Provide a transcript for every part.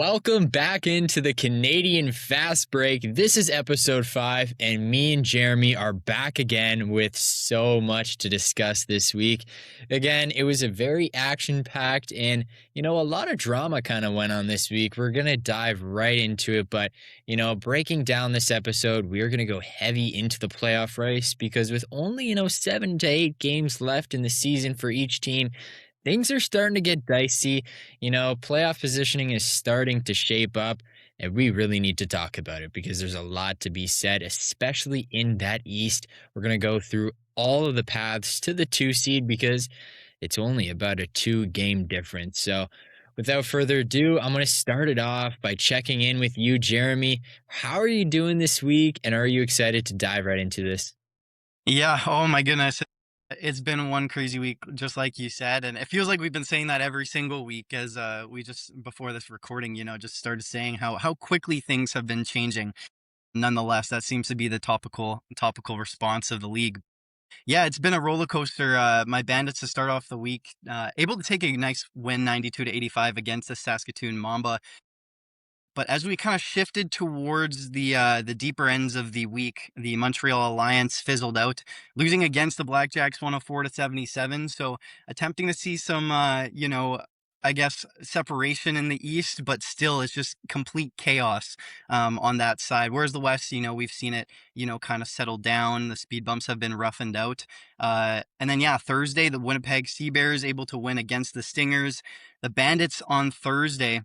Welcome back into the Canadian Fastbreak. This is episode 5, and me and Jeremy are back again with so much to discuss this week. Again, it was a very action-packed and, a lot of drama kind of went on this week. We're going to dive right into it, but, breaking down this episode, we're going to go heavy into the playoff race because with only, 7 to 8 games left in the season for each team, things are starting to get dicey. Playoff positioning is starting to shape up, and we really need to talk about it because there's a lot to be said, especially in that East. We're going to go through all of the paths to the 2 seed because it's only about a 2-game difference. So without further ado, I'm going to start it off by checking in with you, Jeremy. How are you doing this week, and are you excited to dive right into this? Yeah. Oh my goodness. It's been one crazy week, just like you said. And it feels like we've been saying that every single week as we just before this recording, just started saying how quickly things have been changing. Nonetheless, that seems to be the topical response of the league. Yeah, it's been a roller coaster. My Bandits to start off the week, able to take a nice win 92-85 against the Saskatoon Mamba. But as we kind of shifted towards the deeper ends of the week, the Montreal Alliance fizzled out, losing against the Blackjacks 104-77. So attempting to see some, I guess separation in the East, but still it's just complete chaos on that side. Whereas the West, we've seen it, kind of settle down. The speed bumps have been roughened out. And then, Thursday, the Winnipeg Sea-Bears able to win against the Stingers. The Bandits on Thursday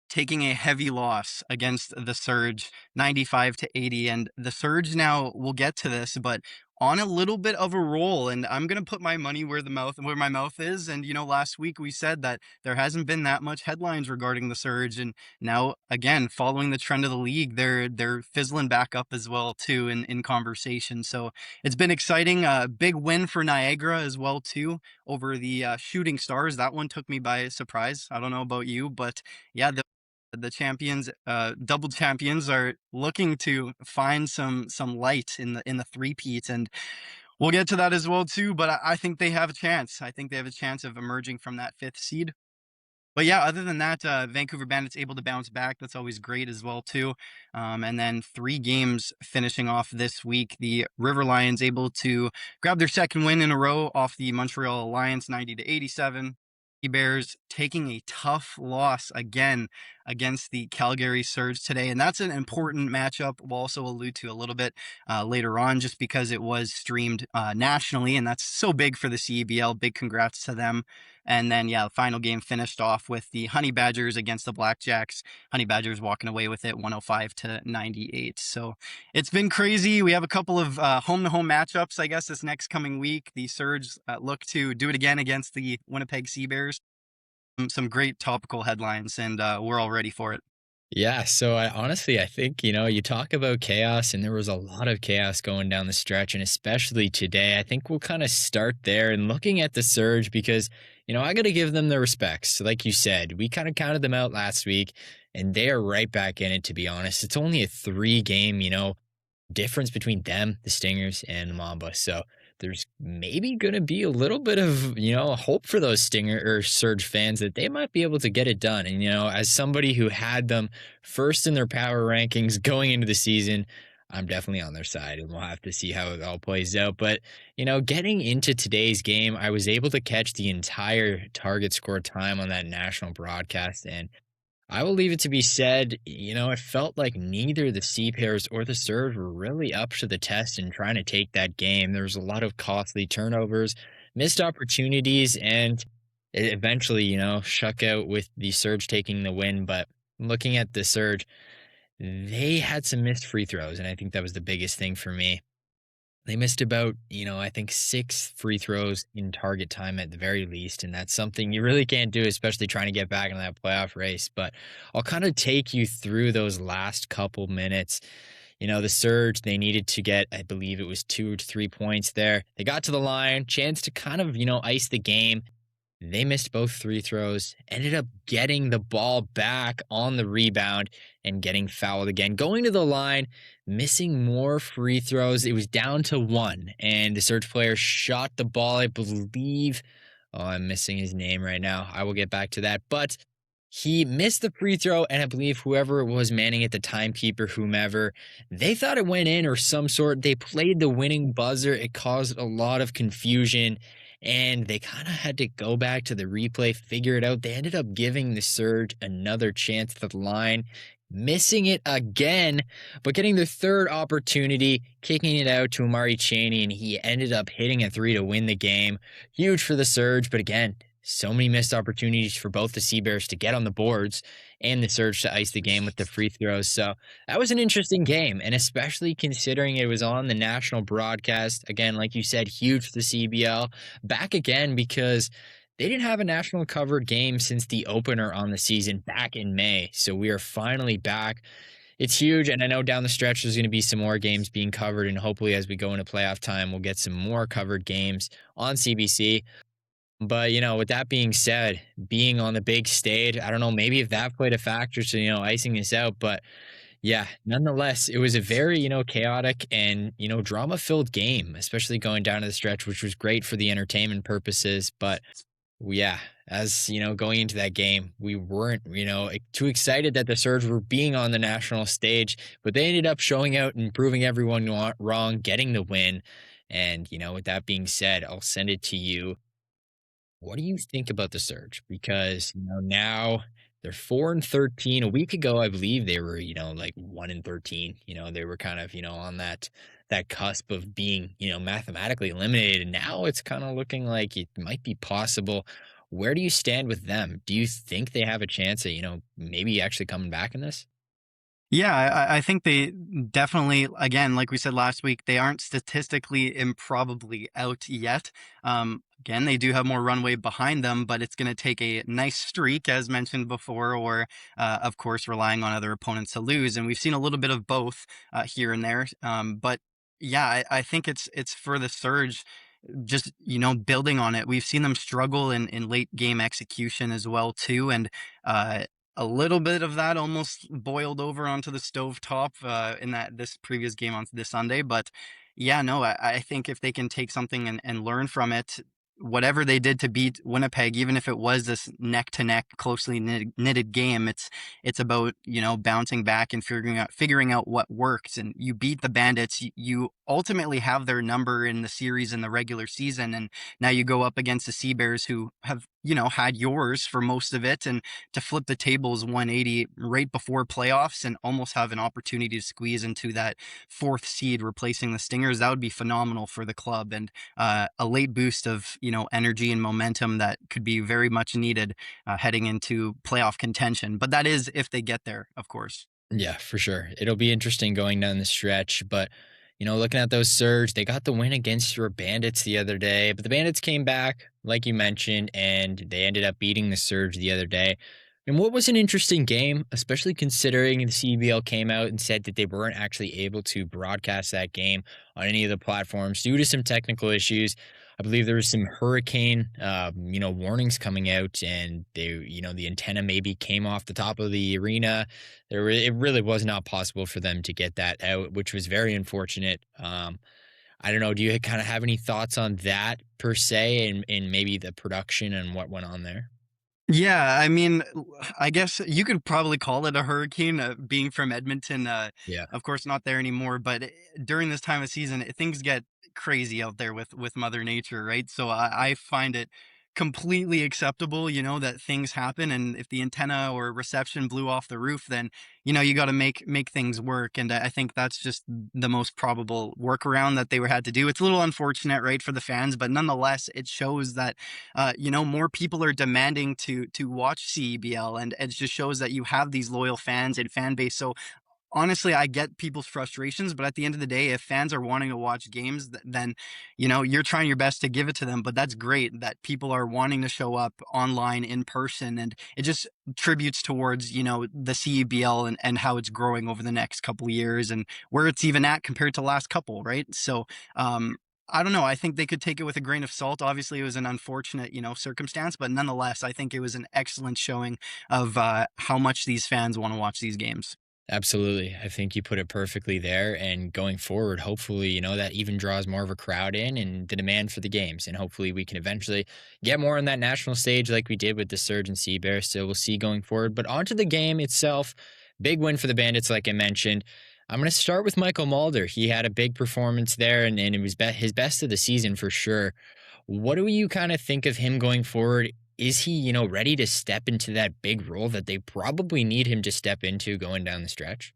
taking a heavy loss against the Surge 95-80, and the Surge, now we'll get to this, but on a little bit of a roll, and I'm going to put my money where my mouth is. And last week we said that there hasn't been that much headlines regarding the Surge, and now again, following the trend of the league, they're fizzling back up as well too in conversation. So it's been exciting. Big win for Niagara as well too over the Shooting Stars. That one took me by surprise. I don't know about you, but yeah, the champions, double champions, are looking to find some light in the three-peat, and we'll get to that as well too. But I think they have a chance. I think they have a chance of emerging from that 5th seed. But yeah, other than that, Vancouver Bandits able to bounce back. That's always great as well too. And then 3 games finishing off this week. The River Lions able to grab their 2nd win in a row off the Montreal Alliance 90-87. Bears taking a tough loss again against the Calgary Surge today, and that's an important matchup. We'll also allude to a little bit later on, just because it was streamed nationally, and that's so big for the CEBL. Big congrats to them. And then the final game finished off with the Honey Badgers against the Blackjacks. Honey Badgers walking away with it 105-98. So it's been crazy. We have a couple of home-to-home matchups, I guess, this next coming week. The Surge look to do it again against the Winnipeg Sea-Bears. Some great topical headlines, and we're all ready for it. Yeah, so I think, you talk about chaos, and there was a lot of chaos going down the stretch, and especially today. I think we'll kind of start there and looking at the Surge because, I got to give them the respects. Like you said, we kind of counted them out last week, and they are right back in it, to be honest. It's only a 3-game, difference between them, the Stingers, and the Mamba. So there's maybe going to be a little bit of, hope for those Stinger or Surge fans that they might be able to get it done. And, as somebody who had them first in their power rankings going into the season, I'm definitely on their side, and we'll have to see how it all plays out. But, getting into today's game, I was able to catch the entire target score time on that national broadcast, and I will leave it to be said, it felt like neither the Sea Bears or the Surge were really up to the test in trying to take that game. There was a lot of costly turnovers, missed opportunities, and it eventually, shook out with the Surge taking the win. But looking at the Surge, they had some missed free throws, and I think that was the biggest thing for me. They missed about, I think 6 free throws in target time at the very least. And that's something you really can't do, especially trying to get back into that playoff race. But I'll kind of take you through those last couple minutes. The Surge, they needed to get, I believe it was 2 to 3 points there. They got to the line, chance to kind of, ice the game. They missed both free throws, ended up getting the ball back on the rebound and getting fouled again. Going to the line, missing more free throws. It was down to 1, and the Surge player shot the ball, I believe. Oh, I'm missing his name right now. I will get back to that. But He missed the free throw, and I believe whoever was manning it, the timekeeper, whomever, they thought it went in or some sort. They played the winning buzzer. It caused a lot of confusion, and they kind of had to go back to the replay, figure it out. They ended up giving the Surge another chance at the line, missing it again, but getting their third opportunity, kicking it out to Amari Chaney, and he ended up hitting a three to win the game. Huge for the Surge, but again, so many missed opportunities for both the Sea Bears to get on the boards and the Surge to ice the game with the free throws. So that was an interesting game, and especially considering it was on the national broadcast. Again, like you said, huge for the CBL. Back again because they didn't have a national covered game since the opener on the season back in May. So we are finally back. It's huge, and I know down the stretch there's going to be some more games being covered, and hopefully as we go into playoff time, we'll get some more covered games on CBC. But, with that being said, being on the big stage, I don't know, maybe if that played a factor to, icing this out. But yeah, nonetheless, it was a very, chaotic and, drama-filled game, especially going down to the stretch, which was great for the entertainment purposes. But yeah, as going into that game, we weren't, too excited that the Surge were being on the national stage, but they ended up showing out and proving everyone wrong, getting the win. And, with that being said, I'll send it to you. What do you think about the Surge? Because, now they're 4-13. A week ago, I believe they were, like 1-13. They were kind of, on that cusp of being, mathematically eliminated. Now it's kind of looking like it might be possible. Where do you stand with them? Do you think they have a chance at, maybe actually coming back in this? Yeah, I think they definitely, again, like we said last week, they aren't statistically improbably out yet. Again, they do have more runway behind them, but it's going to take a nice streak, as mentioned before, or of course, relying on other opponents to lose. And we've seen a little bit of both here and there. But yeah, I think it's for the Surge. Just building on it, we've seen them struggle in late game execution as well too, and a little bit of that almost boiled over onto the stovetop in that this previous game on this Sunday. But yeah, no, I think if they can take something and learn from it, whatever they did to beat Winnipeg, even if it was this neck to neck, closely knitted game, it's about bouncing back and figuring out what works. And you beat the Bandits, you ultimately have their number in the series in the regular season, and now you go up against the Sea Bears, who have had yours for most of it, and to flip the tables 180 right before playoffs and almost have an opportunity to squeeze into that fourth seed, replacing the Stingers, that would be phenomenal for the club, and a late boost of energy and momentum that could be very much needed heading into playoff contention. But that is if they get there, of course. Yeah, for sure. It'll be interesting going down the stretch, but looking at those Surge, they got the win against your Bandits the other day, but the Bandits came back, like you mentioned, and they ended up beating the Surge the other day. And what was an interesting game, especially considering the CBL came out and said that they weren't actually able to broadcast that game on any of the platforms due to some technical issues. I believe there was some hurricane, warnings coming out, and the antenna maybe came off the top of the arena. It really was not possible for them to get that out, which was very unfortunate. I don't know. Do you kind of have any thoughts on that per se, and maybe the production and what went on there? Yeah, I mean, I guess you could probably call it a hurricane, being from Edmonton. Yeah. Of course, not there anymore, but during this time of season, things get crazy out there with Mother Nature, right? So I find it completely acceptable, that things happen, and if the antenna or reception blew off the roof, then you got to make things work, and I think that's just the most probable workaround that they were had to do. It's a little unfortunate, right, for the fans, but nonetheless, it shows that more people are demanding to watch CEBL, and it just shows that you have these loyal fans and fan base. So honestly, I get people's frustrations, but at the end of the day, if fans are wanting to watch games, then you're trying your best to give it to them. But that's great that people are wanting to show up online in person, and it just tributes towards the CEBL and how it's growing over the next couple of years, and where it's even at compared to last couple, right? So I don't know. I think they could take it with a grain of salt. Obviously, it was an unfortunate, circumstance, but nonetheless, I think it was an excellent showing of how much these fans want to watch these games. Absolutely. I think you put it perfectly there. And going forward, hopefully, that even draws more of a crowd in and the demand for the games. And hopefully we can eventually get more on that national stage like we did with the Surge and CEBL. So we'll see going forward. But onto the game itself, big win for the Bandits, like I mentioned. I'm going to start with Michael Mulder. He had a big performance there, and it was his best of the season for sure. What do you kind of think of him going forward? Is he, ready to step into that big role that they probably need him to step into going down the stretch?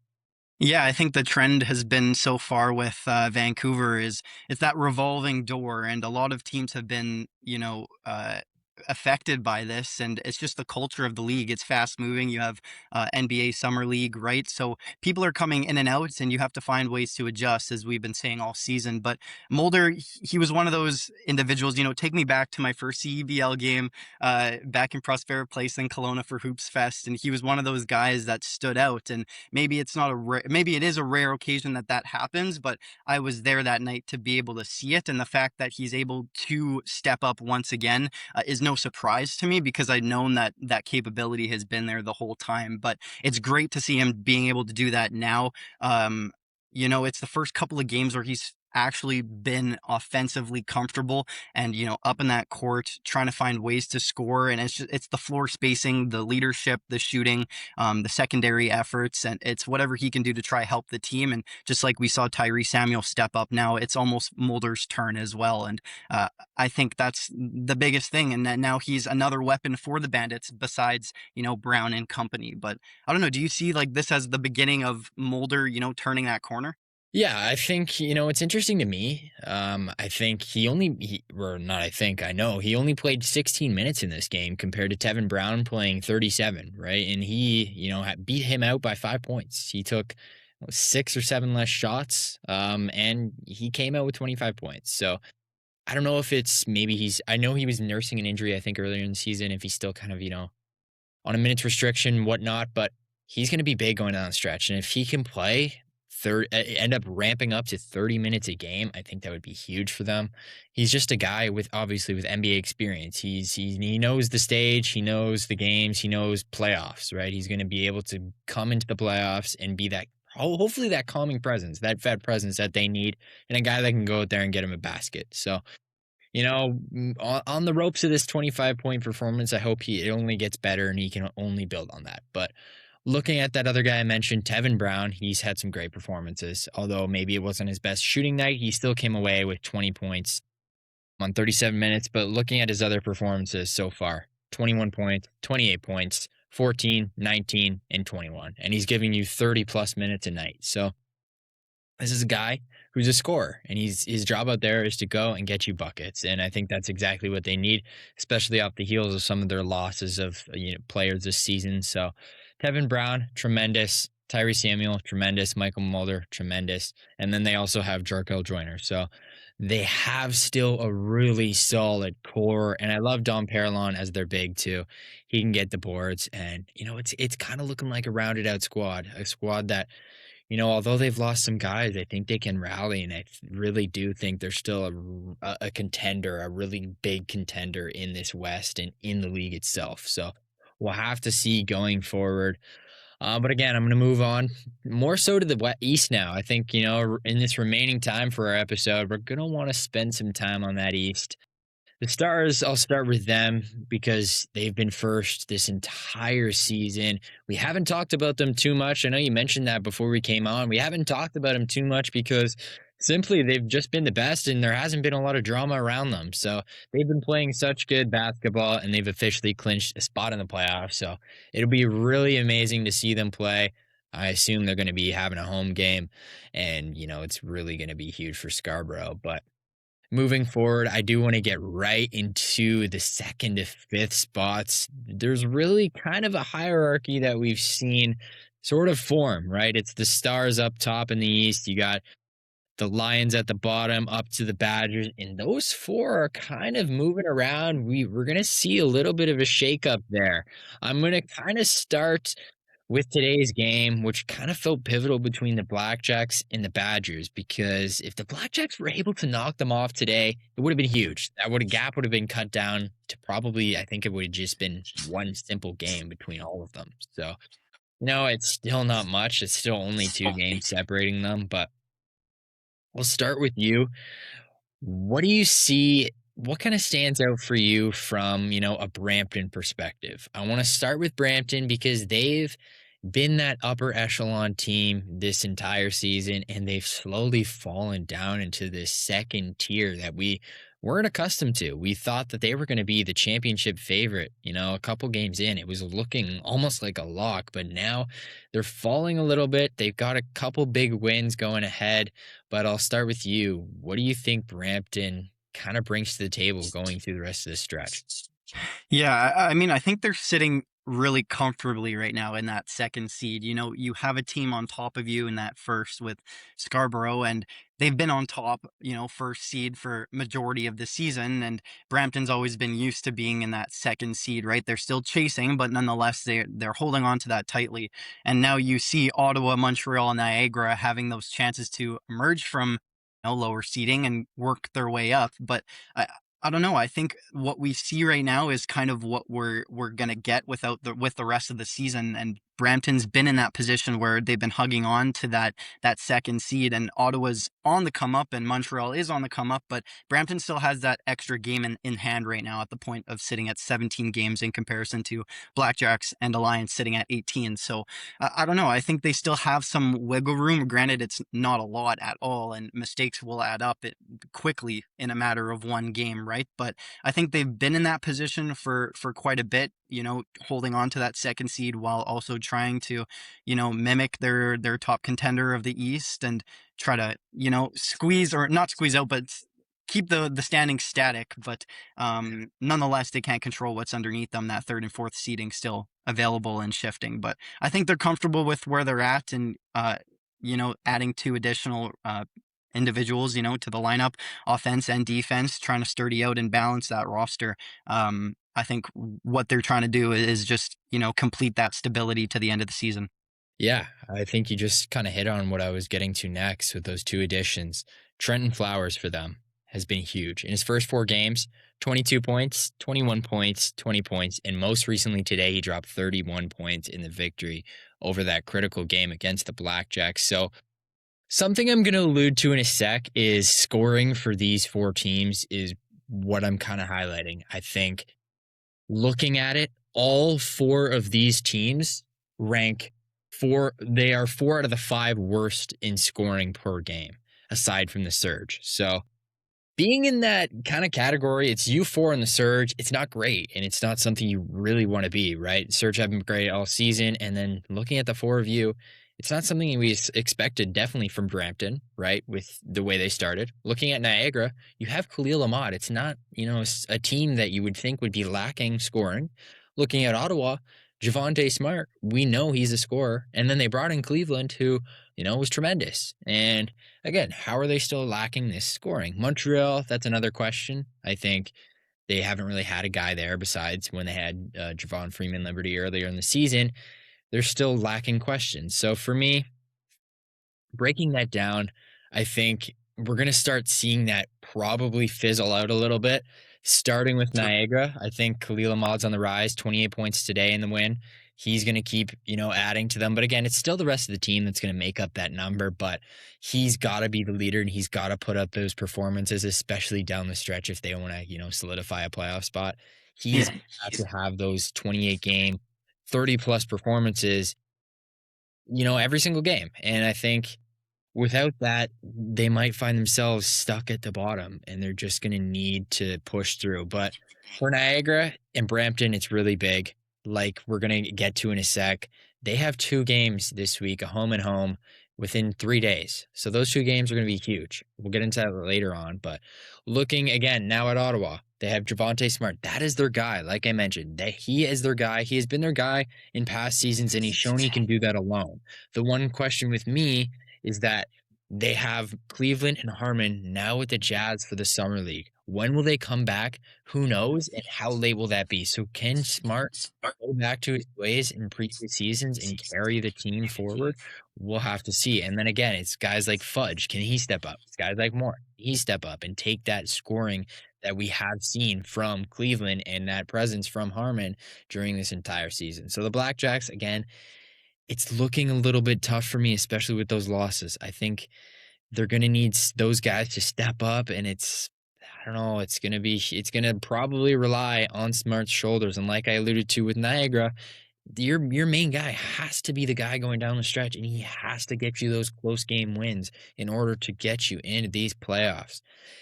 Yeah, I think the trend has been so far with Vancouver is it's that revolving door, and a lot of teams have been, affected by this, and it's just the culture of the league. It's fast moving. You have NBA Summer League, right? So people are coming in and out, and you have to find ways to adjust, as we've been saying all season. But Mulder, he was one of those individuals. Take me back to my first CEBL game back in Prospera Place in Kelowna for Hoops Fest, and he was one of those guys that stood out. And maybe it's not a maybe it is a rare occasion that that happens, but I was there that night to be able to see it, and the fact that he's able to step up once again is no surprise to me because I'd known that that capability has been there the whole time. But it's great to see him being able to do that now. It's the first couple of games where he's actually been offensively comfortable and up in that court trying to find ways to score, and it's the floor spacing, the leadership, the shooting, the secondary efforts, and it's whatever he can do to try help the team. And just like we saw Tyree Samuel step up, now it's almost Mulder's turn as well. And I think that's the biggest thing, and that now he's another weapon for the Bandits besides Brown and company. But I don't know, do you see like this as the beginning of Mulder turning that corner? Yeah, I think, it's interesting to me. I think or not, I think, I know he only played 16 minutes in this game compared to Tevin Brown playing 37, right? And he, beat him out by 5 points. He took 6 or 7 less shots, and he came out with 25 points. So I don't know if it's maybe I know he was nursing an injury, I think, earlier in the season, if he's still kind of, on a minutes restriction, whatnot, but he's going to be big going down the stretch. And if he can play end up ramping up to 30 minutes a game, I think that would be huge for them. He's just a guy with obviously with NBA experience. He knows the stage, he knows the games, he knows playoffs, right? He's going to be able to come into the playoffs and be that hopefully that calming presence, that vet presence that they need, and a guy that can go out there and get him a basket. So on the ropes of this 25-point performance, I hope it only gets better and he can only build on that. But looking at that other guy I mentioned, Tevin Brown, he's had some great performances. Although maybe it wasn't his best shooting night, he still came away with 20 points on 37 minutes. But looking at his other performances so far, 21 points, 28 points, 14, 19, and 21. And he's giving you 30 plus minutes a night. So this is a guy who's a scorer, and his job out there is to go and get you buckets. And I think that's exactly what they need, especially off the heels of some of their losses of players this season. So Tevin Brown, tremendous. Tyree Samuel, tremendous. Michael Mulder, tremendous. And then they also have Jarkel Joyner. So they have still a really solid core. And I love Dom Perlon as their big too. He can get the boards, and it's kind of looking like a rounded out squad, a squad that although they've lost some guys, I think they can rally, and I really do think they're still a contender, a really big contender in this West and in the league itself. So we'll have to see going forward. But again, I'm going to move on more so to the East now. I think, in this remaining time for our episode, we're going to want to spend some time on that East. The Stars, I'll start with them because they've been first this entire season. We haven't talked about them too much. I know you mentioned that before we came on. We haven't talked about them too much because simply they've just been the best and there hasn't been a lot of drama around them. So they've been playing such good basketball and they've officially clinched a spot in the playoffs. So it'll be really amazing to see them play. I assume they're going to be having a home game and, it's really going to be huge for Scarborough. But moving forward, I do want to get right into the second to fifth spots. There's really kind of a hierarchy that we've seen sort of form, right? It's the Stars up top in the East. You got the Lions at the bottom up to the Badgers, and those four are kind of moving around. We're going to see a little bit of a shakeup there. I'm going to kind of start with today's game, which kind of felt pivotal between the Blackjacks and the Badgers, because if the Blackjacks were able to knock them off today, it would have been huge. Gap would have been cut down to probably, I think it would have just been one simple game between all of them. So No, it's still not much. It's still only 2 games separating them, but we'll start with you. What do you see what kinda stands out for you from, a Brampton perspective? I wanna start with Brampton because they've been that upper echelon team this entire season, and they've slowly fallen down into this second tier that we weren't accustomed to. We thought that they were going to be the championship favorite, a couple games in. It was looking almost like a lock, but now they're falling a little bit. They've got a couple big wins going ahead, but I'll start with you. What do you think Brampton kind of brings to the table going through the rest of this stretch? Yeah, I mean, I think they're sitting really comfortably right now in that second seed. You know, you have a team on top of you in that first with Scarborough, and they've been on top, first seed for majority of the season. And Brampton's always been used to being in that second seed, right? They're still chasing, but nonetheless, they're holding on to that tightly. And now you see Ottawa, Montreal, Niagara having those chances to emerge from lower seeding and work their way up. But I don't know. I think what we see right now is kind of what we're gonna get with the rest of the season. And Brampton's been in that position where they've been hugging on to that second seed, and Ottawa's on the come up, and Montreal is on the come up. But Brampton still has that extra game in hand right now at the point of sitting at 17 games in comparison to Blackjacks and Alliance sitting at 18. So I don't know. I think they still have some wiggle room. Granted, it's not a lot at all, and mistakes will add up quickly in a matter of one game, right? But I think they've been in that position for quite a bit, holding on to that second seed while also trying to, mimic their top contender of the East and try to, squeeze or not squeeze out, but keep the standings static. But nonetheless, they can't control what's underneath them. That third and fourth seeding still available and shifting. But I think they're comfortable with where they're at, and adding two additional individuals, to the lineup, offense and defense, trying to sturdy out and balance that roster. I think what they're trying to do is just, complete that stability to the end of the season. Yeah, I think you just kind of hit on what I was getting to next with those two additions. Trenton Flowers for them has been huge. In his first 4 games, 22 points, 21 points, 20 points, and most recently today, he dropped 31 points in the victory over that critical game against the Blackjacks. So, something I'm going to allude to in a sec is scoring for these 4 teams is what I'm kind of highlighting. I think looking at it, all 4 of these teams rank they are 4 out of the 5 worst in scoring per game, aside from the Surge. So being in that kind of category, it's U4 in the Surge. It's not great, and it's not something you really want to be, right? Surge have been great all season, and then looking at the 4 of you, it's not something we expected definitely from Brampton, right? With the way they started. Looking at Niagara, you have Khalil Ahmad. It's not, a team that you would think would be lacking scoring. Looking at Ottawa, Javante Smart, we know he's a scorer. And then they brought in Cleveland, who, was tremendous. And again, how are they still lacking this scoring? Montreal, that's another question. I think they haven't really had a guy there besides when they had Javon Freeman Liberty earlier in the season. They're still lacking questions. So for me, breaking that down, I think we're going to start seeing that probably fizzle out a little bit. Starting with Niagara, I think Khalil Ahmad's on the rise, 28 points today in the win. He's going to keep, adding to them. But again, it's still the rest of the team that's going to make up that number. But he's got to be the leader, and he's got to put up those performances, especially down the stretch if they want to, solidify a playoff spot. He's Yeah. going to have to have those 28-game, 30-plus performances, every single game. And I think without that, they might find themselves stuck at the bottom, and they're just going to need to push through. But for Niagara and Brampton, it's really big. Like we're going to get to in a sec. They have 2 games this week, a home and home, within 3 days. So those 2 games are going to be huge. We'll get into that later on. But looking again now at Ottawa, they have Javante Smart. That is their guy. Like I mentioned, he is their guy. He has been their guy in past seasons, and he's shown he can do that alone. The one question with me is that they have Cleveland and Harmon now with the Jazz for the Summer League. When will they come back? Who knows? And how late will that be? So can Smart go back to his ways in previous seasons and carry the team forward? We'll have to see. And then again, it's guys like Fudge. Can he step up? It's guys like Moore. Can he step up and take that scoring that we have seen from Cleveland and that presence from Harmon during this entire season? So the Blackjacks, again, it's looking a little bit tough for me, especially with those losses. I think they're going to need those guys to step up, and I don't know, it's going to probably rely on Smart's shoulders. And like I alluded to with Niagara, your main guy has to be the guy going down the stretch, and he has to get you those close game wins in order to get you into these playoffs.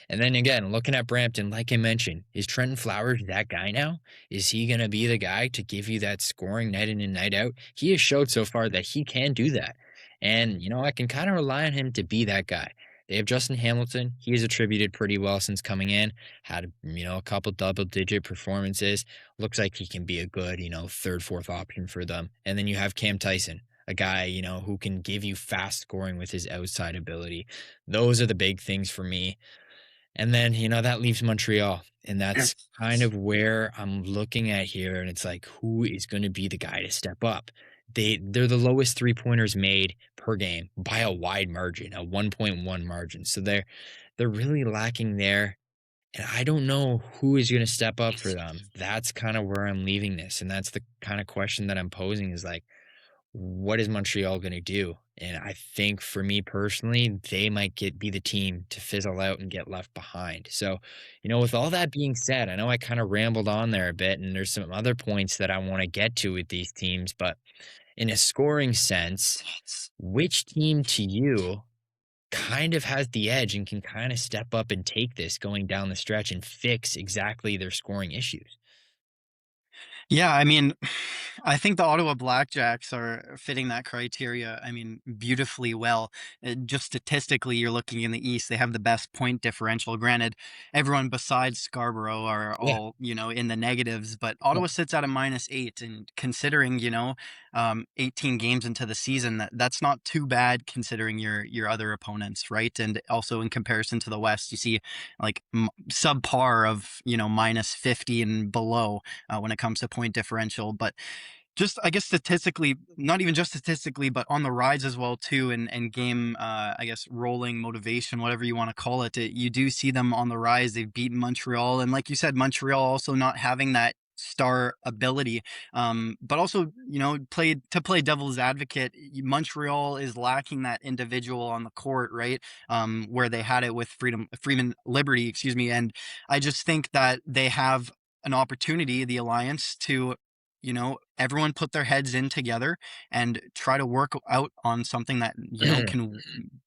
And then again, looking at Brampton, like I mentioned, is Trenton Flowers that guy now? Is he going to be the guy to give you that scoring night in and night out? He has showed so far that he can do that. And, I can kind of rely on him to be that guy. They have Justin Hamilton. He has attributed pretty well since coming in, had, a couple double digit performances. Looks like he can be a good, third, fourth option for them. And then you have Cam Tyson, a guy, who can give you fast scoring with his outside ability. Those are the big things for me. And then, that leaves Montreal. And that's kind of where I'm looking at here. And it's like, who is going to be the guy to step up? They're the lowest 3-pointers made per game by a wide margin, a 1.1 margin. So they're really lacking there. And I don't know who is going to step up for them. That's kind of where I'm leaving this. And that's the kind of question that I'm posing is like, what is Montreal going to do? And I think for me personally, they might be the team to fizzle out and get left behind. So, with all that being said, I know I kind of rambled on there a bit, and there's some other points that I want to get to with these teams, but in a scoring sense, which team to you kind of has the edge and can kind of step up and take this going down the stretch and fix exactly their scoring issues? Yeah, I mean, I think the Ottawa Blackjacks are fitting that criteria, I mean, beautifully well. Just statistically, you're looking in the East, they have the best point differential. Granted, everyone besides Scarborough are Yeah. all, in the negatives, but Ottawa sits at a -8. And considering, 18 games into the season, that's not too bad considering your other opponents, right? And also in comparison to the West, you see like subpar of, -50 and below when it comes to point differential. But just I guess statistically, not even just statistically, but on the rise as well too, and game I guess rolling motivation, whatever you want to call it, you do see them on the rise. They've beaten Montreal, and like you said, Montreal also not having that star ability, but also play devil's advocate. Montreal is lacking that individual on the court, right? Where they had it with Freeman Liberty, excuse me. And I just think that they have an opportunity, the Alliance, to everyone put their heads in together and try to work out on something that can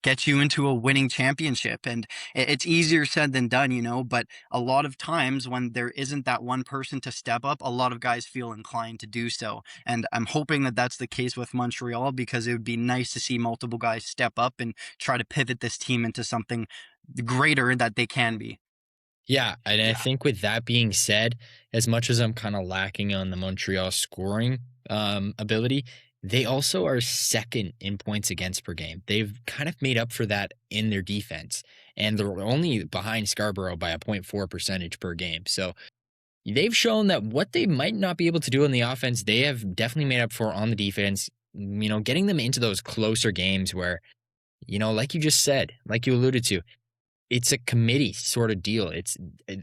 get you into a winning championship. And it's easier said than done, but a lot of times when there isn't that one person to step up, a lot of guys feel inclined to do so. And I'm hoping that that's the case with Montreal, because it would be nice to see multiple guys step up and try to pivot this team into something greater that they can be. Yeah, and I think with that being said, as much as I'm kind of lacking on the Montreal scoring ability, they also are second in points against per game. They've kind of made up for that in their defense, and they're only behind Scarborough by a 0.4 percentage per game. So they've shown that what they might not be able to do on the offense, they have definitely made up for on the defense. Getting them into those closer games where, like you just said, like you alluded to, it's a committee sort of deal. It's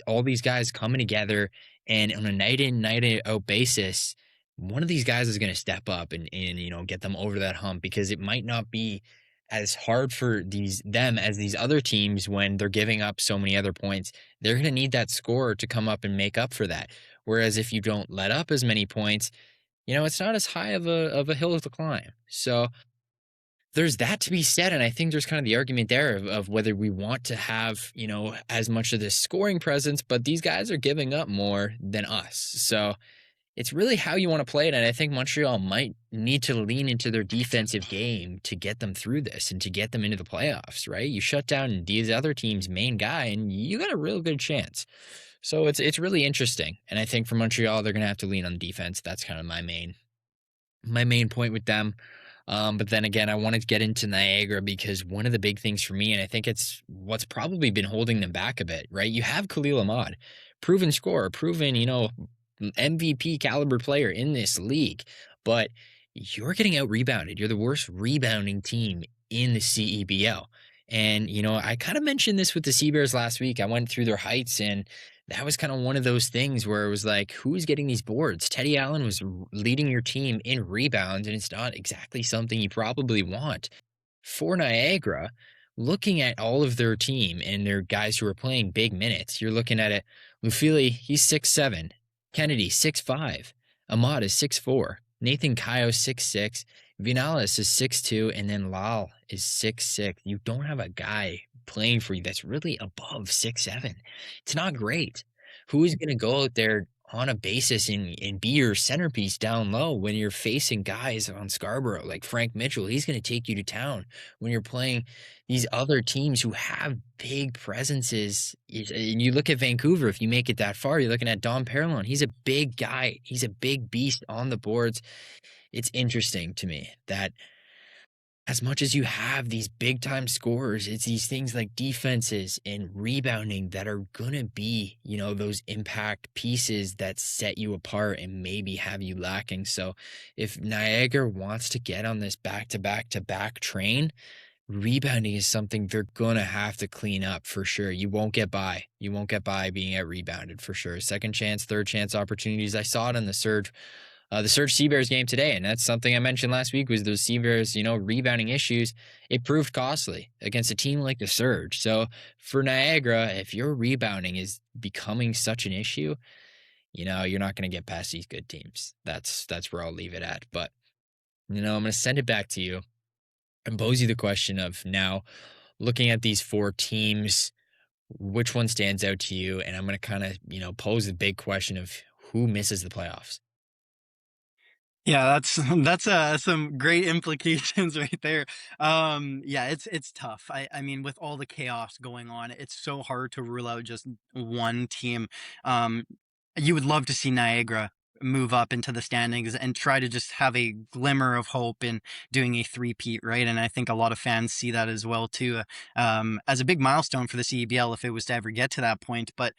all these guys coming together, and on a night in, night out basis, one of these guys is going to step up and get them over that hump, because it might not be as hard for them as these other teams when they're giving up so many other points. They're going to need that scorer to come up and make up for that. Whereas if you don't let up as many points, it's not as high of a hill to climb. So there's that to be said, and I think there's kind of the argument there of whether we want to have, as much of this scoring presence, but these guys are giving up more than us. So it's really how you want to play it, and I think Montreal might need to lean into their defensive game to get them through this and to get them into the playoffs, right? You shut down these other teams' main guy, and you got a real good chance. So it's really interesting, and I think for Montreal, they're going to have to lean on defense. That's kind of my main point with them. But then again, I wanted to get into Niagara because one of the big things for me, and I think it's what's probably been holding them back a bit, right? You have Khalil Ahmad, proven scorer, proven, MVP caliber player in this league, but you're getting out rebounded. You're the worst rebounding team in the CEBL. And, I kind of mentioned this with the Sea Bears last week. I went through their heights, and that was kind of one of those things where it was like, who's getting these boards? Teddy Allen was leading your team in rebounds, and it's not exactly something you probably want. For Niagara, looking at all of their team and their guys who are playing big minutes, you're looking at it. Lufili, he's 6'7". Kennedy, 6'5". Ahmad is 6'4". Nathan Kayo, 6'6". Vinalis is 6'2", and then Lal is 6'6". You don't have a guy playing for you that's really above 6'7". It's not great. Who is going to go out there on a basis and be your centerpiece down low when you're facing guys on Scarborough like Frank Mitchell? He's going to take you to town when you're playing these other teams who have big presences. And you look at Vancouver, if you make it that far, you're looking at Dom Perlon. He's a big guy. He's a big beast on the boards. It's interesting to me that as much as you have these big time scorers, it's these things like defenses and rebounding that are going to be, those impact pieces that set you apart and maybe have you lacking. So if Niagara wants to get on this back to back to back train, rebounding is something they're going to have to clean up for sure. You won't get by. You won't get by being out rebounded for sure. Second chance, third chance opportunities. I saw it in the Surge Seabears game today, and that's something I mentioned last week was those Seabears, rebounding issues. It proved costly against a team like the Surge. So for Niagara, if your rebounding is becoming such an issue, you're not going to get past these good teams. That's where I'll leave it at. But, I'm going to send it back to you and pose you the question of now looking at these four teams, which one stands out to you? And I'm going to kind of, pose the big question of who misses the playoffs. Yeah, that's some great implications right there. Yeah, it's tough. I mean, with all the chaos going on, it's so hard to rule out just one team. Um, you would love to see Niagara move up into the standings and try to just have a glimmer of hope in doing a three-peat, right? And I think a lot of fans see that as well too, as a big milestone for the CEBL if it was to ever get to that point. But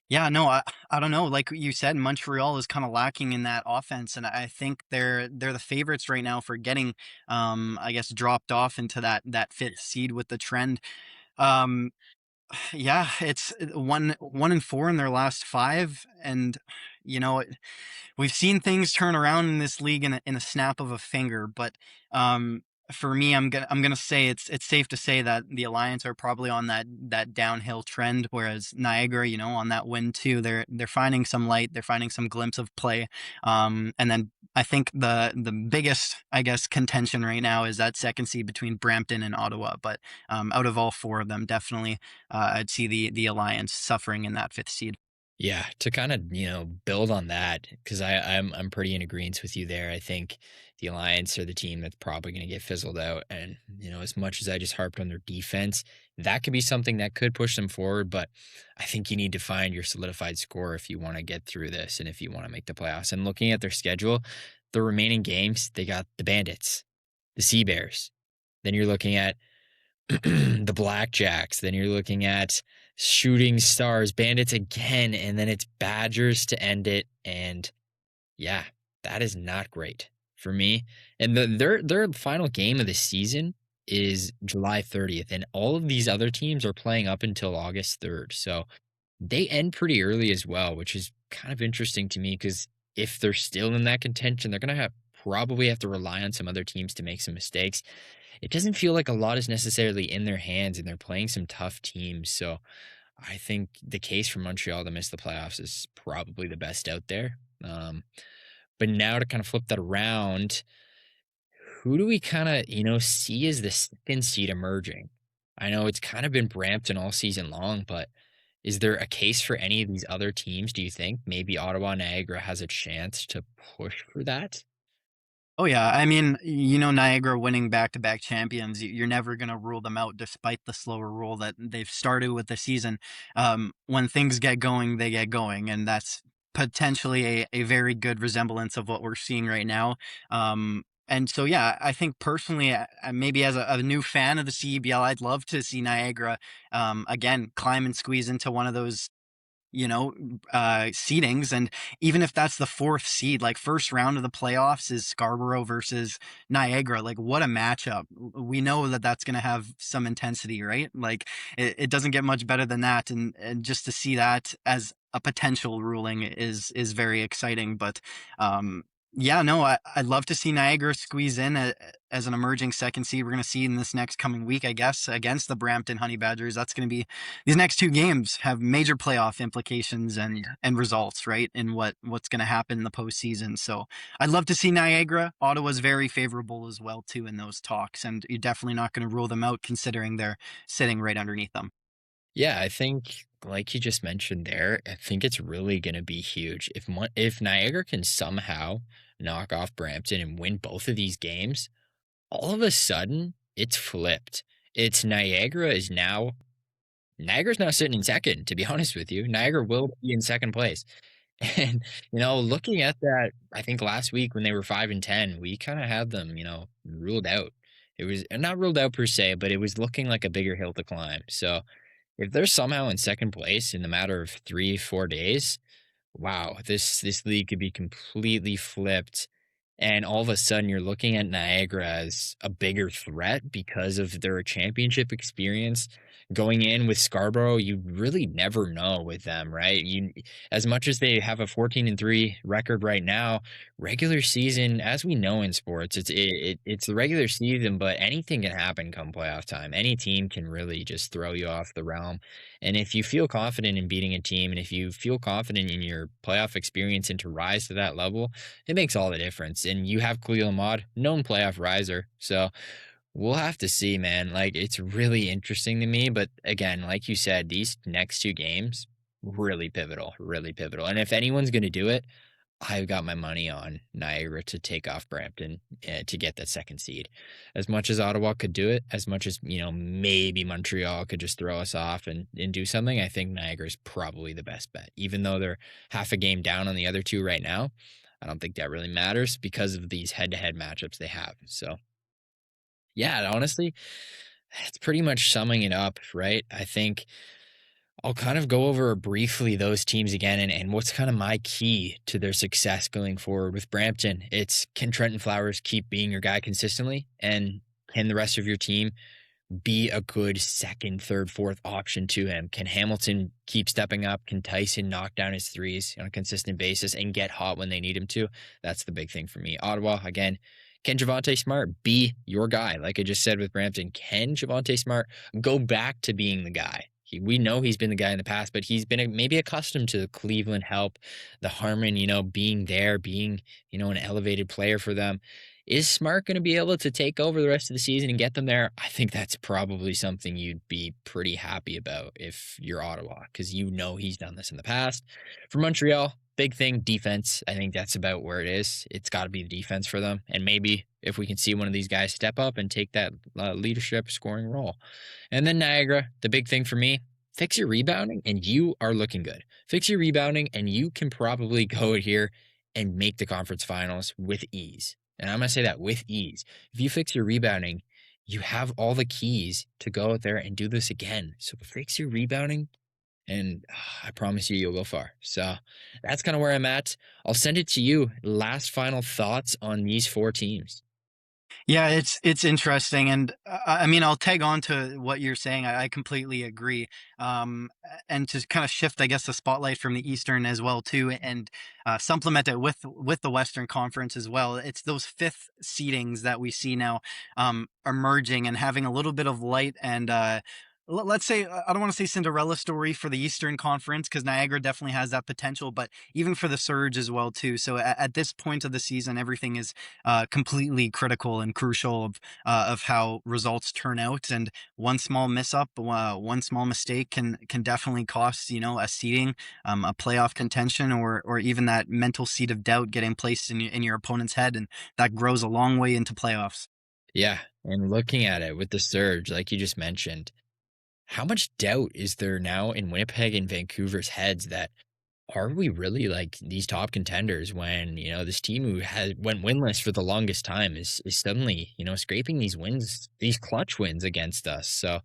yeah, no, I don't know. Like you said, Montreal is kind of lacking in that offense, and I think they're the favorites right now for getting, I guess, dropped off into that fifth seed with the trend. Um, yeah, it's 1-4 in their last five, and you know we've seen things turn around in this league in a snap of a finger. But um, for me, I'm gonna say it's safe to say that the Alliance are probably on that downhill trend, whereas Niagara, on that win too, they're finding some light, they're finding some glimpse of play. And then I think the biggest, I guess, contention right now is that second seed between Brampton and Ottawa. But out of all four of them, definitely I'd see the Alliance suffering in that fifth seed. Yeah, to kind of, build on that, because I'm pretty in agreement with you there. I think the Alliance are the team that's probably going to get fizzled out. And, as much as I just harped on their defense, that could be something that could push them forward. But I think you need to find your solidified score if you want to get through this and if you want to make the playoffs. And looking at their schedule, the remaining games, they got the Bandits, the Sea Bears. Then you're looking at the Blackjacks. Then you're looking at Shooting Stars, Bandits again, and then it's Badgers to end it. And yeah, that is not great for me. And their final game of the season is July 30th, and all of these other teams are playing up until August 3rd. So they end pretty early as well, which is kind of interesting to me because if they're still in that contention, they're gonna probably have to rely on some other teams to make some mistakes. It doesn't feel like a lot is necessarily in their hands, and they're playing some tough teams. So I think the case for Montreal to miss the playoffs is probably the best out there. But now to kind of flip that around, who do we kind of, see as the second seed emerging? I know it's kind of been Brampton all season long, but is there a case for any of these other teams, do you think? Maybe Ottawa Niagara has a chance to push for that? Oh yeah, I mean, Niagara winning back-to-back champions, you're never gonna rule them out despite the slower roll that they've started with the season. When things get going, they get going, and that's potentially a very good resemblance of what we're seeing right now. And so, yeah, I think personally, maybe as a new fan of the CEBL, I'd love to see Niagara again climb and squeeze into one of those seedings. And even if that's the fourth seed, like first round of the playoffs is Scarborough versus Niagara. Like, what a matchup. We know that that's going to have some intensity, right? Like, it doesn't get much better than that. And just to see that as a potential ruling is very exciting. But yeah, no, I'd love to see Niagara squeeze in as an emerging second seed. We're going to see in this next coming week, I guess, against the Brampton Honey Badgers. That's going to be, these next two games have major playoff implications and results, right? In what's going to happen in the postseason. So I'd love to see Niagara. Ottawa's very favorable as well too in those talks, and you're definitely not going to rule them out considering they're sitting right underneath them. Yeah, I think like you just mentioned there, I think it's really gonna be huge. If Niagara can somehow knock off Brampton and win both of these games, all of a sudden it's flipped. It's Niagara's now sitting in second, to be honest with you. Niagara will be in second place. And, looking at that, I think last week when they were 5-10, we kind of had them, ruled out. It was not ruled out per se, but it was looking like a bigger hill to climb. So if they're somehow in second place in the matter of 3, 4 days, wow, this league could be completely flipped. And all of a sudden, you're looking at Niagara as a bigger threat because of their championship experience. Going in with Scarborough, you really never know with them, right? As much as they have a 14-3 record right now, regular season, as we know in sports, it's the regular season, but anything can happen come playoff time. Any team can really just throw you off the realm. And if you feel confident in beating a team, and if you feel confident in your playoff experience and to rise to that level, it makes all the difference. And you have Khalil Ahmad, known playoff riser. So we'll have to see, man. Like, it's really interesting to me. But again, like you said, these next two games, really pivotal, really pivotal. And if anyone's going to do it, I've got my money on Niagara to take off Brampton to get that second seed. As much as Ottawa could do it, as much as, maybe Montreal could just throw us off and do something, I think Niagara's probably the best bet. Even though they're half a game down on the other two right now, I don't think that really matters because of these head-to-head matchups they have. So, yeah, honestly, it's pretty much summing it up, right? I think I'll kind of go over briefly those teams again and what's kind of my key to their success going forward with Brampton. It's, can Trenton Flowers keep being your guy consistently? And can the rest of your team be a good second, third, fourth option to him? Can Hamilton keep stepping up? Can Tyson knock down his threes on a consistent basis and get hot when they need him to? That's the big thing for me. Ottawa, again, can Javante Smart be your guy? Like I just said with Brampton, can Javante Smart go back to being the guy? We know he's been the guy in the past, but he's been maybe accustomed to the Cleveland help, the Harmon, being there, being, an elevated player for them. Is Smart going to be able to take over the rest of the season and get them there? I think that's probably something you'd be pretty happy about if you're Ottawa, because he's done this in the past. For Montreal, big thing, defense. I think that's about where it is. It's got to be the defense for them. And maybe if we can see one of these guys step up and take that leadership scoring role. And then Niagara, the big thing for me, fix your rebounding and you are looking good. Fix your rebounding and you can probably go here and make the conference finals with ease. And I'm going to say that with ease. If you fix your rebounding, you have all the keys to go out there and do this again. So fix your rebounding and I promise you'll go far. So that's kind of where I'm at. I'll send it to you. Last final thoughts on these four teams. Yeah, it's interesting, and I mean, I'll tag on to what you're saying. I completely agree. And to kind of shift, I guess, the spotlight from the Eastern as well too, and supplement it with the Western Conference as well. It's those fifth seedings that we see now emerging and having a little bit of light and. Let's say I don't want to say Cinderella story for the Eastern Conference because Niagara definitely has that potential, but even for the Surge as well too. So at this point of the season, everything is completely critical and crucial of how results turn out. And one small miss up, one small mistake can definitely cost a seeding, a playoff contention, or even that mental seed of doubt getting placed in your opponent's head, and that grows a long way into playoffs. Yeah. And looking at it with the Surge, like you just mentioned, how much doubt is there now in Winnipeg and Vancouver's heads that are we really like these top contenders when, this team who has went winless for the longest time is suddenly, scraping these wins, these clutch wins against us. So,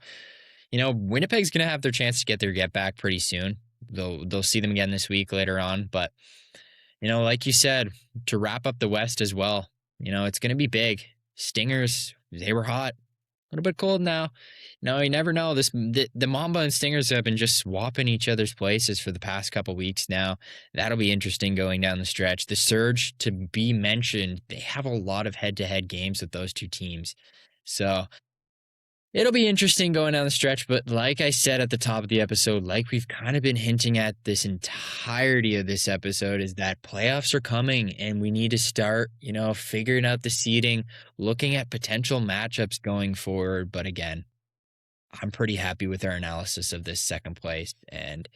Winnipeg's going to have their chance to get their get back pretty soon. they'll see them again this week later on. But like you said, to wrap up the West as well, it's going to be big. Stingers, they were hot. A little bit cold now. No, you never know. The Mamba and Stingers have been just swapping each other's places for the past couple weeks now. That'll be interesting going down the stretch. The Surge, to be mentioned, they have a lot of head-to-head games with those two teams. So it'll be interesting going down the stretch, but like I said at the top of the episode, like we've kind of been hinting at this entirety of this episode, is that playoffs are coming and we need to start, figuring out the seeding, looking at potential matchups going forward. But again, I'm pretty happy with our analysis of this second place. And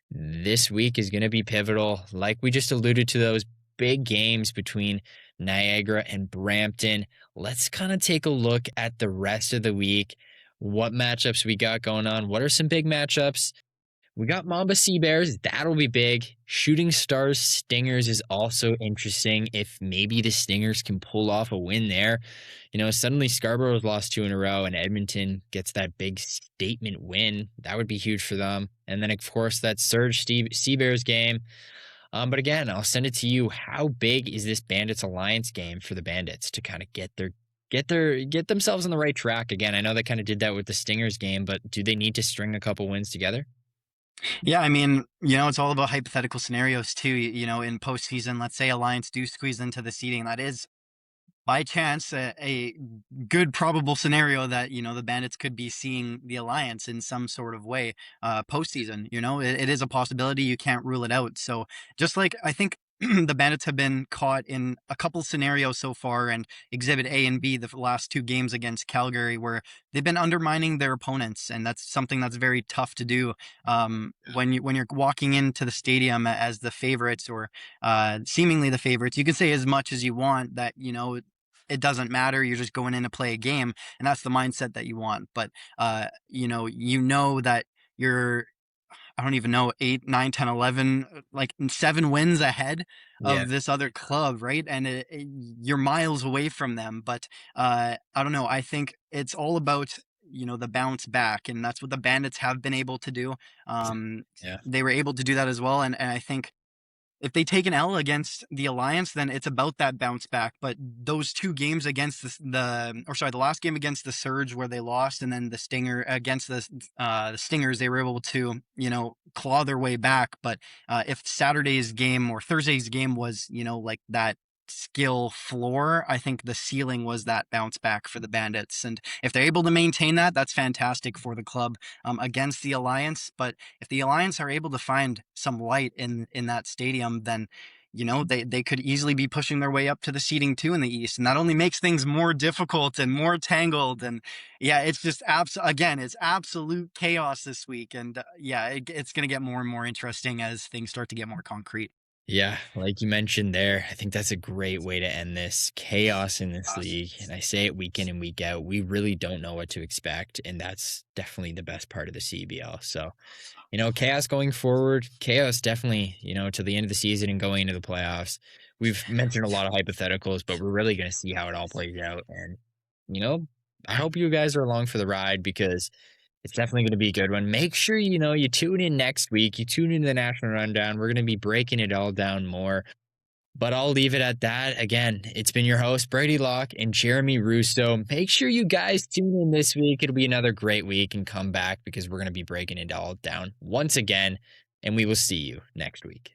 this week is going to be pivotal. Like we just alluded to, those big games between Niagara and Brampton. Let's kind of take a look at the rest of the week. What matchups we got going on? What are some big matchups? We got Mamba Sea Bears. That'll be big. Shooting Stars Stingers is also interesting. If maybe the Stingers can pull off a win there. Suddenly Scarborough's lost 2 in a row and Edmonton gets that big statement win. That would be huge for them. And then, of course, that Surge Sea Bears game. But again, I'll send it to you. How big is this Bandits Alliance game for the Bandits to kind of get themselves on the right track again? I know they kind of did that with the Stingers game, but do they need to string a couple wins together? Yeah, I mean, it's all about hypothetical scenarios too. In postseason, let's say Alliance do squeeze into the seeding. That is by chance a good probable scenario that the Bandits could be seeing the Alliance in some sort of way postseason. It is a possibility. You can't rule it out. So just like I think the Bandits have been caught in a couple scenarios so far, and Exhibit A and B, the last 2 games against Calgary, where they've been undermining their opponents, and that's something that's very tough to do when you're walking into the stadium as the favorites, or seemingly the favorites. You can say as much as you want that it doesn't matter. You're just going in to play a game, and that's the mindset that you want. But that you're, I don't even know, 8, 9, 10, 11, like 7 wins ahead Yeah. of this other club, right? And you're miles away from them. But I don't know. I think it's all about the bounce back, and that's what the Bandits have been able to do. Yeah. They were able to do that as well, and I think if they take an L against the Alliance, then it's about that bounce back. But those 2 games against the last game against the Surge where they lost, and then the Stinger against the Stingers, they were able to, claw their way back. But if Saturday's game or Thursday's game was, like that skill floor, I think the ceiling was that bounce back for the Bandits. And if they're able to maintain that, that's fantastic for the club against the Alliance. But if the Alliance are able to find some light in that stadium, then they could easily be pushing their way up to the seeding too in the East, and that only makes things more difficult and more tangled. And yeah, it's just it's absolute chaos this week. And it's going to get more and more interesting as things start to get more concrete. Yeah, like you mentioned there, I think that's a great way to end this. Chaos in this league, and I say it week in and week out. We really don't know what to expect, and that's definitely the best part of the CEBL. So, chaos going forward, chaos definitely, to the end of the season and going into the playoffs. We've mentioned a lot of hypotheticals, but we're really going to see how it all plays out. And, I hope you guys are along for the ride, because it's definitely going to be a good one. Make sure, you tune in next week. You tune into the National Rundown. We're going to be breaking it all down more. But I'll leave it at that. Again, it's been your host, Brady Locke and Jeremy Russo. Make sure you guys tune in this week. It'll be another great week, and come back, because we're going to be breaking it all down once again. And we will see you next week.